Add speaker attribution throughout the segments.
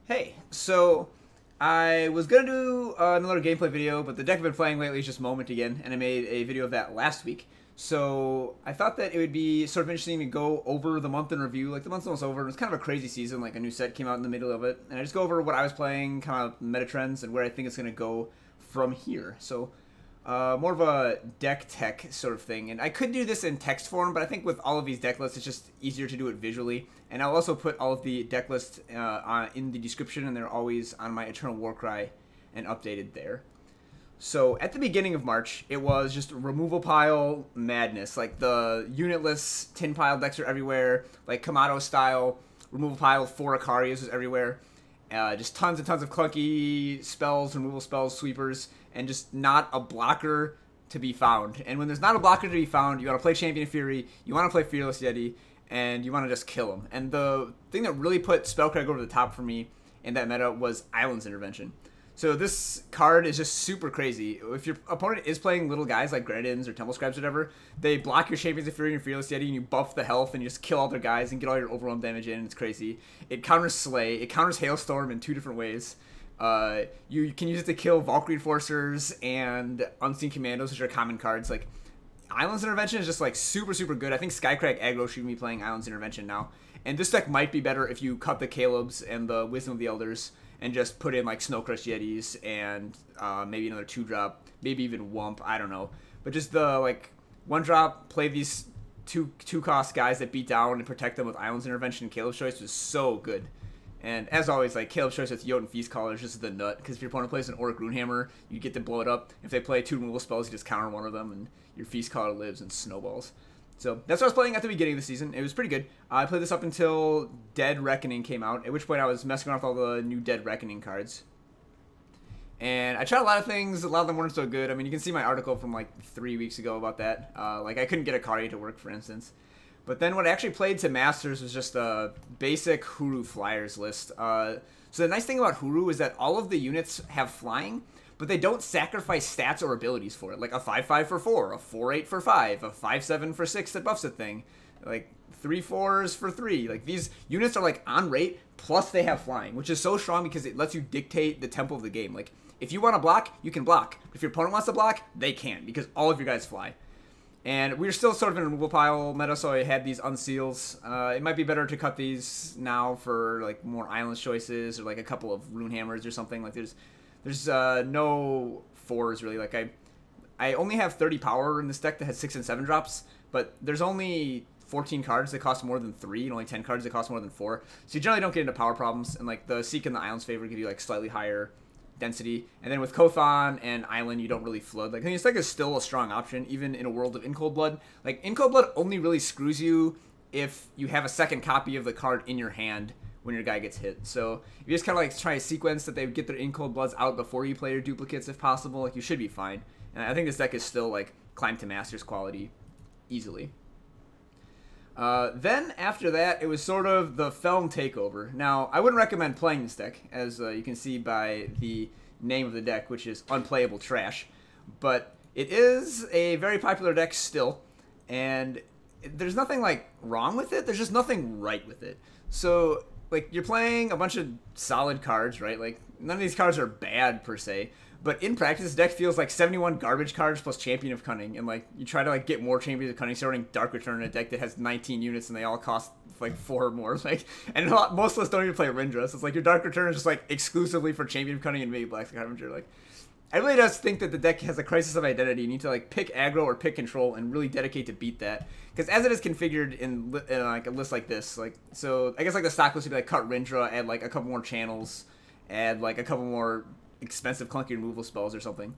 Speaker 1: Hey, so I was gonna do another gameplay video, but the deck I've been playing lately is just Moment again, and I made a video of that last week. So I thought that it would be sort of interesting to go over the month in review. Like, the month's almost over, and it's kind of a crazy season. Like, a new set came out in the middle of it, and I just go over what I was playing, kind of meta trends, and where I think it's gonna go from here. So more of a deck tech sort of thing. And I could do this in text form, but I think with all of these deck lists, it's just easier to do it visually. And I'll also put all of the deck lists in the description, and they're always on my Eternal Warcry and updated there. So at the beginning of March, it was just removal pile madness. Like, the unitless tin pile decks are everywhere. Like, Kamado style removal pile, 4 Akarias is everywhere. Just tons and tons of clunky spells, removal spells, sweepers, and just not a blocker to be found. And when there's not a blocker to be found, you want to play Champion Fury, you want to play Fearless Yeti, and you want to just kill him. And the thing that really put Spellcraig over the top for me in that meta was Island's Intervention. So this card is just super crazy. If your opponent is playing little guys like Grenadins or Temple Scribes or whatever, they block your Champions of Fury and your Fearless Yeti, and you buff the health, and you just kill all their guys and get all your overwhelm damage in. It's crazy. It counters Slay. It counters Hailstorm in 2 different ways. You can use it to kill Valkyrie Enforcers and Unseen Commandos, which are common cards. Like, Island's Intervention is just, like, super, super good. I think Skycrack aggro should be playing Island's Intervention now. And this deck might be better if you cut the Caleb's and the Wisdom of the Elders and just put in, like, Snowcrush Yetis and maybe another 2-drop, maybe even Wump, I don't know. But just the, like, 1-drop, play these two-cost guys that beat down and protect them with Island's Intervention and Caleb's Choice was so good. And as always, like, Caleb's Choice with Jotun Feast Caller is just the nut, because if your opponent plays an Auric Runehammer, you get to blow it up. If they play 2 removal spells, you just counter one of them, and your Feast Caller lives and snowballs. So that's what I was playing at the beginning of the season. It was pretty good. I played this up until Dead Reckoning came out, at which point I was messing around with all the new Dead Reckoning cards. And I tried a lot of things. A lot of them weren't so good. I mean, you can see my article from like 3 weeks ago about that. Like, I couldn't get Akari to work, for instance. But then what I actually played to Masters was just a basic Huru Flyers list. So the nice thing about Huru is that all of the units have flying, but they don't sacrifice stats or abilities for it. Like a 5/5 for 4, a 4/8 for 5, a 5/7 for 6 that buffs a thing, like 3/4s for 3. Like, these units are like on rate, plus they have flying, which is so strong because it lets you dictate the tempo of the game. Like, if you want to block, you can block. If your opponent wants to block, they can't, because all of your guys fly. And we're still sort of in a removal pile meta, so I had these unseals. It might be better to cut these now for, like, more Islands choices, or like a couple of Runehammers or something. Like, there's no 4s really. Like, I only have 30 power in this deck that has 6 and 7 drops, but there's only 14 cards that cost more than 3 and only 10 cards that cost more than 4. So you generally don't get into power problems, and like the Seek and the Islands favor give you like slightly higher density. And then with Kothon and Island, you don't really flood. Like, I think this deck is still a strong option, even in a world of In Cold Blood. Like, In Cold Blood only really screws you if you have a second copy of the card in your hand when your guy gets hit. So if you just kind of like try a sequence that they get their In Cold Bloods out before you play your duplicates if possible, like, you should be fine. And I think this deck is still like climb to Masters quality easily. Then after that, it was sort of the Felm takeover. Now, I wouldn't recommend playing this deck, as you can see by the name of the deck, which is Unplayable Trash. But it is a very popular deck still, and there's nothing like wrong with it. There's just nothing right with it. So, like, you're playing a bunch of solid cards, right? Like, none of these cards are bad per se. But in practice, this deck feels like 71 garbage cards plus Champion of Cunning. And, like, you try to, like, get more Champions of Cunning, starting Dark Return in a deck that has 19 units and they all cost, like, 4 or more. Like, and most of us don't even play Rindra. So it's like your Dark Return is just, like, exclusively for Champion of Cunning and maybe Black Scavenger. Like, I really just think that the deck has a crisis of identity. You need to, like, pick aggro or pick control and really dedicate to beat that. Because as it is configured in like, a list like this, like, so I guess, like, the stock list would be, like, cut Rindra, add, like, a couple more channels, add, like, a couple more expensive clunky removal spells or something.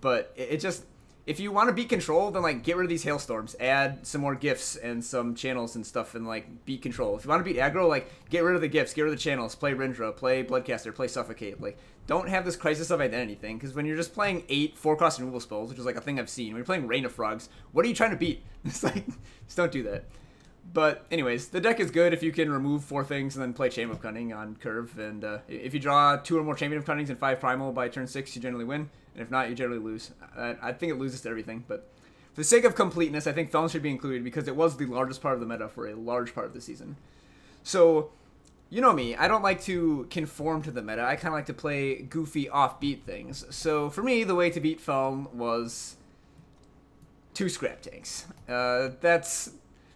Speaker 1: But it just, if you want to beat control, then, like, get rid of these hailstorms, add some more gifts and some channels and stuff, and, like, beat control. If you want to beat aggro, like, get rid of the gifts, get rid of the channels, play Rindra, play Bloodcaster, play Suffocate. Like, don't have this crisis of identity thing, because when you're just playing 8 4-cost removal spells, which is like a thing I've seen, when you're playing Rain of Frogs, what are you trying to beat? It's like, just don't do that. But anyways, the deck is good if you can remove 4 things and then play Chamber of Cunning on curve. And if you draw 2 or more Champion of Cunnings and 5 Primal by turn 6, you generally win. And if not, you generally lose. I think it loses to everything. But for the sake of completeness, I think Felm should be included because it was the largest part of the meta for a large part of the season. So you know me, I don't like to conform to the meta. I kind of like to play goofy, offbeat things. So for me, the way to beat Felm was 2 scrap tanks. That's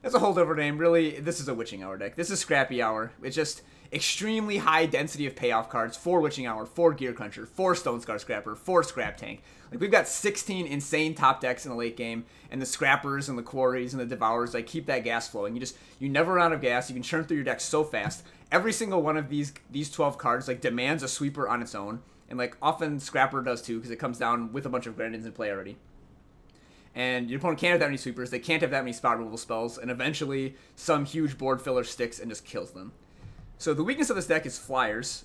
Speaker 1: a holdover name. Really, this is a Witching Hour deck. This is Scrappy Hour. It's just extremely high density of payoff cards. 4 Witching Hour, 4 Gear Cruncher, 4 Stone Scar Scrapper, 4 Scrap Tank. Like, we've got 16 insane top decks in the late game, and the Scrappers and the Quarries and the Devourers, like, keep that gas flowing. You never run out of gas. You can churn through your deck so fast. Every single one of these 12 cards, like, demands a sweeper on its own. And, like, often Scrapper does too, because it comes down with a bunch of Grandins in play already. And your opponent can't have that many sweepers, they can't have that many spot removal spells, and eventually some huge board filler sticks and just kills them. So the weakness of this deck is flyers,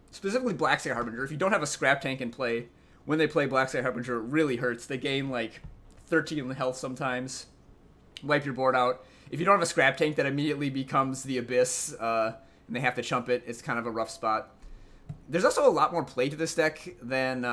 Speaker 1: specifically Blacksky Harbinger. If you don't have a scrap tank in play, when they play Blacksky Harbinger, it really hurts. They gain like 13 health sometimes, wipe your board out. If you don't have a scrap tank, that immediately becomes the Abyss, and they have to chump it. It's kind of a rough spot. There's also a lot more play to this deck than,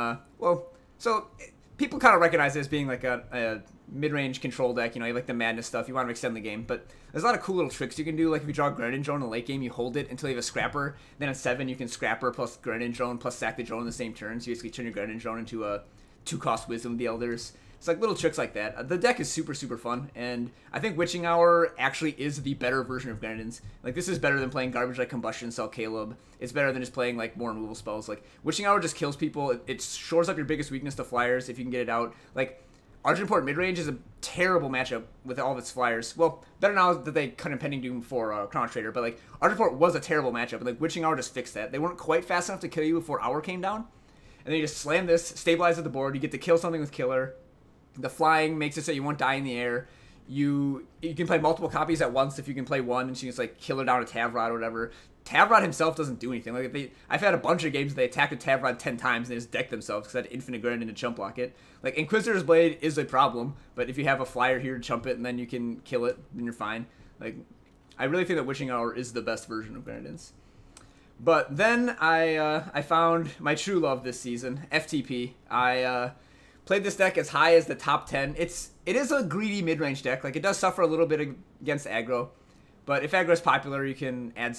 Speaker 1: people kind of recognize it as being like a mid-range control deck. You know, you like the madness stuff. You want to extend the game. But there's a lot of cool little tricks you can do. Like if you draw Grenin Drone in the late game, you hold it until you have a Scrapper. Then at 7, you can Scrapper plus Grenin Drone plus sack the drone in the same turn. So you basically turn your Grenin Drone into a 2-cost Wisdom of the Elders. It's like little tricks like that. The deck is super, super fun. And I think Witching Hour actually is the better version of Grenins. Like this is better than playing garbage like Combustion Cell Caleb. It's better than just playing like more removal spells. Like Witching Hour just kills people. It shores up your biggest weakness to flyers if you can get it out. Like Argenport midrange is a terrible matchup with all of its flyers. Well, better now that they cut Impending Doom for Chrono Trader, but like Argenport was a terrible matchup. And like Witching Hour just fixed that. They weren't quite fast enough to kill you before Hour came down. And then you just slam this, stabilize at the board, you get to kill something with Killer. The flying makes it so you won't die in the air. You can play multiple copies at once if you can play one, and she can just like kill her down a Tavrod or whatever. Tavrod himself doesn't do anything. Like I've had a bunch of games where they attacked a Tavrod 10 times and they just deck themselves because they had infinite Grenin to chump block it. Like Inquisitor's Blade is a problem, but if you have a flyer here to chump it and then you can kill it, then you're fine. Like I really think that Witching Hour is the best version of Grenadins. But then I found my true love this season, FTP. I played this deck as high as the top 10. It is a greedy mid-range deck. Like it does suffer a little bit against aggro, but if aggro is popular, you can add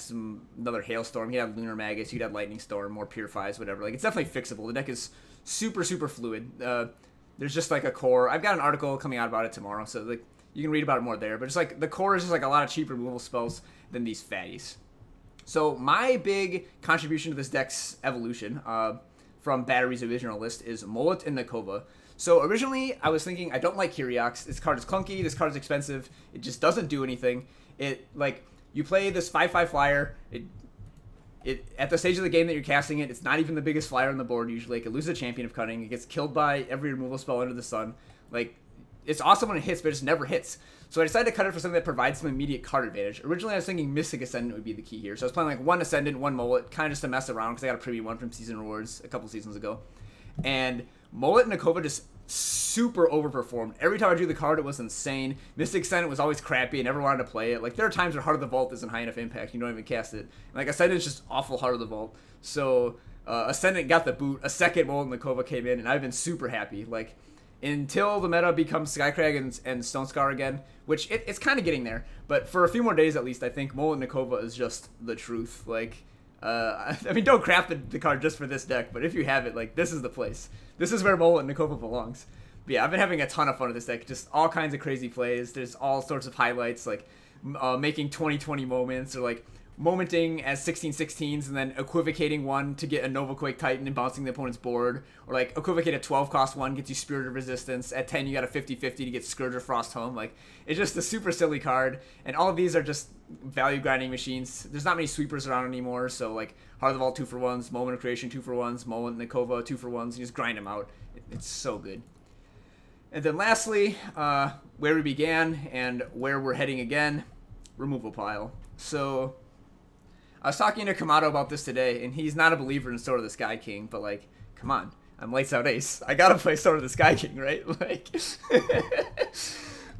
Speaker 1: another Hailstorm. You can add Lunar Magus, you can add Lightning Storm, more Purifies, whatever. Like it's definitely fixable. The deck is super, super fluid. There's just like a core. I've got an article coming out about it tomorrow, so like you can read about it more there. But just like the core is just like a lot of cheap removal spells than these fatties. So my big contribution to this deck's evolution from Battery's original list is Mullet and Nakova. So originally I was thinking I don't like Kiriox. This card is clunky, this card is expensive, it just doesn't do anything. It like you play this 5/5 flyer, it at the stage of the game that you're casting it, it's not even the biggest flyer on the board usually. It loses a Champion of Cunning, it gets killed by every removal spell under the sun. Like it's awesome when it hits, but it just never hits. So I decided to cut it for something that provides some immediate card advantage. Originally, I was thinking Mystic Ascendant would be the key here. So I was playing like 1 Ascendant, 1 Mullet, kind of just to mess around because I got a preview one from Season Rewards a couple seasons ago. And Mullet and Nakova just super overperformed. Every time I drew the card, it was insane. Mystic Ascendant was always crappy. I never wanted to play it. Like there are times where Heart of the Vault isn't high enough impact. You don't even cast it. And, like Ascendant's just awful Heart of the Vault. So Ascendant got the boot. A second Mullet and Nakova came in, and I've been super happy. Like until the meta becomes Skycrag and Stone Scar again, which it's kind of getting there. But for a few more days at least, I think Mullet and Nakova is just the truth. Like, I mean, don't craft the card just for this deck, but if you have it, like, this is the place. This is where Mullet and Nakova belongs. But yeah, I've been having a ton of fun with this deck. Just all kinds of crazy plays. There's all sorts of highlights, like making 20/20 moments, or like momenting as 16/16s and then equivocating one to get a Nova Quake Titan and bouncing the opponent's board, or like equivocate a 12-cost one gets you Spirit of Resistance. At 10 you got a 50/50 to get Scourge or Frost home. Like it's just a super silly card, and all of these are just value grinding machines. There's not many sweepers around anymore, so like Heart of the Vault 2-for-1s, Moment of Creation 2-for-1s, Mullet and Nakova 2-for-1s. You just grind them out. It's so good. And then lastly, where we began and where we're heading again, removal pile. So I was talking to Kamato about this today, and he's not a believer in Sword of the Sky King, but like, come on, I'm Lights Out Ace. I gotta play Sword of the Sky King, right? Like,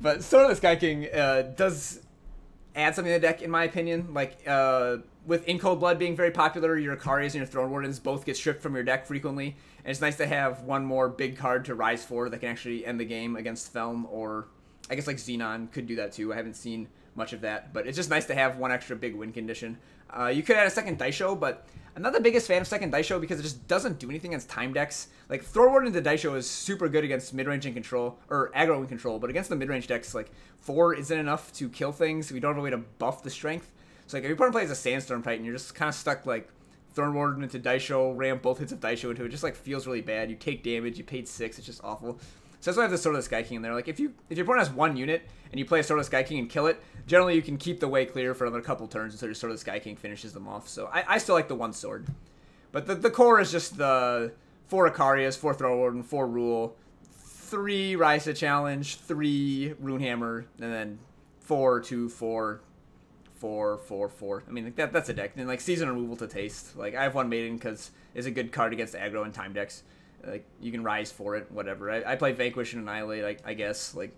Speaker 1: but Sword of the Sky King does add something to the deck, in my opinion. Like, with In Cold Blood being very popular, your Akarias and your Throne Wardens both get stripped from your deck frequently, and it's nice to have one more big card to rise for that can actually end the game against Felm, or I guess like Xenon could do that too. I haven't seen much of that, but it's just nice to have one extra big win condition. You could add a second Daisho, but I'm not the biggest fan of second Daisho because it just doesn't do anything against time decks. Like, Throw Ward into Daisho is super good against mid-range and control, or aggro and control, but against the mid-range decks, like, 4 isn't enough to kill things. We don't have a way to buff the strength. So, like, if your opponent plays a Sandstorm Titan, you're just kind of stuck, like, Thorn Ward into Daisho, ram both hits of Daisho into it. Just, like, feels really bad. You take damage, you paid 6, it's just awful. So that's why I have the Sword of the Sky King in there. Like, if your opponent has 1 unit and you play a Sword of the Sky King and kill it, generally you can keep the way clear for another couple turns until your Sword of the Sky King finishes them off. So I still like the 1 sword. But the core is just the 4 Icarius, 4 Throw Ward, and 4 Rule, 3 Rise to Challenge, 3 Runehammer, and then 4, 2, 4, 4, 4, 4. I mean, like, that's a deck. And, like, Season Removal to Taste. Like, I have 1 Maiden because it's a good card against aggro and time decks. Like, you can rise for it, whatever. I play Vanquish and Annihilate, I guess. Like,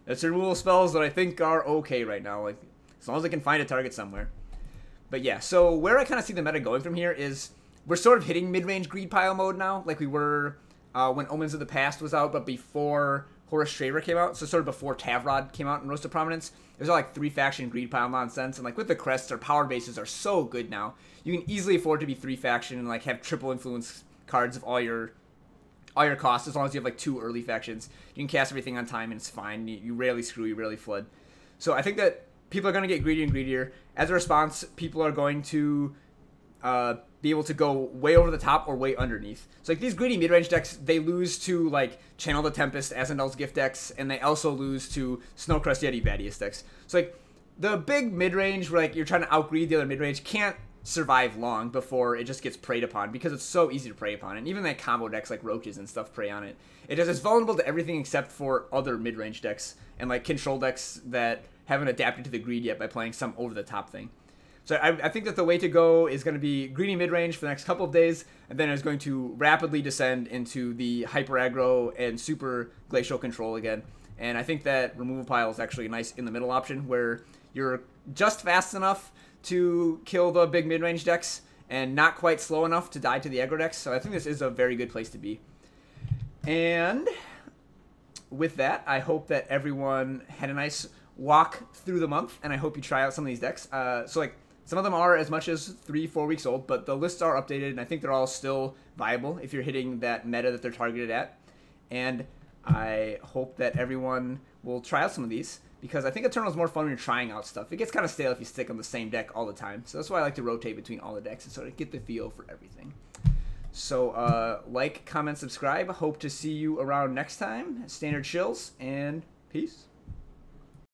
Speaker 1: that's removal spells that I think are okay right now. Like, as long as I can find a target somewhere. But yeah, so where I kind of see the meta going from here is we're sort of hitting mid-range greed pile mode now, like we were when Omens of the Past was out, but before Horus Straver came out, so sort of before Tavrod came out and rose to prominence. It was all like 3-faction greed pile nonsense, and like with the crests, our power bases are so good now. You can easily afford to be 3-faction and like have triple influence cards of all your costs, as long as you have like 2 early factions. You can cast everything on time and it's fine. You rarely screw, you rarely flood. So I think that people are going to get greedier and greedier. As a response, people are going to be able to go way over the top or way underneath. So like these greedy mid-range decks, they lose to like Channel the Tempest, Ascendel's Gift decks, and they also lose to Snowcrest Yeti Vadius decks. So like the big mid-range where like you're trying to outgreed the other mid-range can't survive long before it just gets preyed upon because it's so easy to prey upon. And even like combo decks like Roaches and stuff prey on it. It's vulnerable to everything except for other mid-range decks and like control decks that haven't adapted to the greed yet by playing some over-the-top thing. So I think that the way to go is going to be greedy mid-range for the next couple of days, and then it's going to rapidly descend into the hyper aggro and super glacial control again. And I think that removal pile is actually a nice in the middle option where you're just fast enough to kill the big mid-range decks and not quite slow enough to die to the aggro decks. So I think this is a very good place to be. And with that, I hope that everyone had a nice walk through the month, and I hope you try out some of these decks. So like some of them are as much as 3-4 weeks old, but the lists are updated, and I think they're all still viable if you're hitting that meta that they're targeted at. And I hope that everyone will try out some of these, because I think Eternal is more fun when you're trying out stuff. It gets kind of stale if you stick on the same deck all the time. So that's why I like to rotate between all the decks and sort of get the feel for everything. So like, comment, subscribe. Hope to see you around next time. Standard chills, and peace.